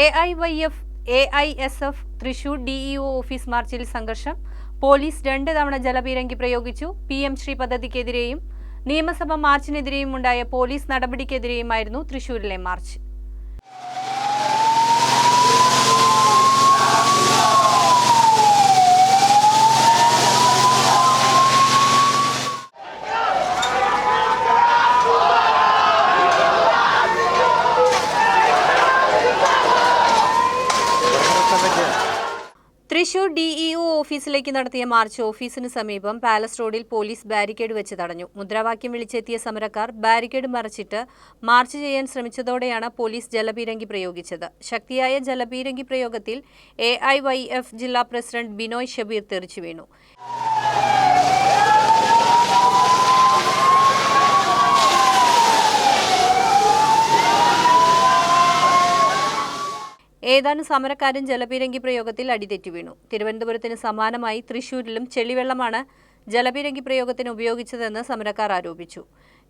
AIYF, AISF Thrissur DEO office മാർച്ചിൽ സംഘർഷം. Police 2 തവണ ജലപീരങ്കി പ്രയോഗിച്ചു. PM ശ്രീ പദ്ധതിക്കെതിരെയും നിയമസഭാ മാർച്ചിനെതിരെയും ഉണ്ടായ പോലീസ് നടപടിക്കെതിരെയുമായിരുന്നു തൃശൂരിലെ മാർച്ച്. തൃശൂർ DEO ഓഫീസിലേക്ക് നടത്തിയ മാർച്ച് ഓഫീസിന് സമീപം പാലസ് റോഡിൽ പോലീസ് ബാരിക്കേഡ് വെച്ച് തടഞ്ഞു. മുദ്രാവാക്യം വിളിച്ചെത്തിയ സമരക്കാർ ബാരിക്കേഡ് മറിച്ചിട്ട് മാർച്ച് ചെയ്യാൻ ശ്രമിച്ചതോടെയാണ് പോലീസ് ജലപീരങ്കി പ്രയോഗിച്ചത്. ശക്തിയായ ജലപീരങ്കി പ്രയോഗത്തിൽ AIYF ജില്ലാ പ്രസിഡന്റ് ബിനോയ് ഷബീർ തെറിച്ചു വീണു. ഏതാനും സമരക്കാരും ജലപീരങ്കി പ്രയോഗത്തിൽ അടിതെറ്റി വീണു. തിരുവനന്തപുരത്തിന് സമാനമായി തൃശൂരിലും ചെളിവെള്ളമാണ് ജലപീരങ്കി പ്രയോഗത്തിന് ഉപയോഗിച്ചതെന്ന് സമരക്കാർ ആരോപിച്ചു.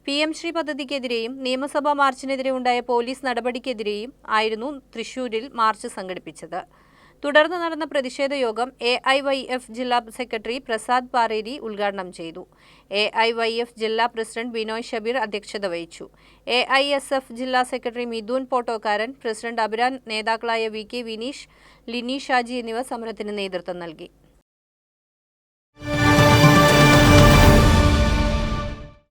PM ശ്രീ പദ്ധതിക്കെതിരെയും നിയമസഭാ മാർച്ചിനെതിരെ ഉണ്ടായ പോലീസ് നടപടിക്കെതിരെയും ആയിരുന്നു തൃശൂരിൽ മാർച്ച് സംഘടിപ്പിച്ചത്. തുടർന്ന് നടന്ന പ്രതിഷേധ യോഗം AIYF ജില്ലാ സെക്രട്ടറി പ്രസാദ് പാറേരി ഉദ്ഘാടനം ചെയ്തു. AIYF ജില്ലാ പ്രസിഡന്റ് ബിനോയ് ഷബീർ അധ്യക്ഷത വഹിച്ചു. AISF ജില്ലാ സെക്രട്ടറി മിഥുൻ പോട്ടോക്കാരൻ, പ്രസിഡന്റ് അഭിരാൻ, നേതാക്കളായ VK വിനീഷ്, ലിനി ഷാജി എന്നിവർ സമരത്തിന് നേതൃത്വം നൽകി.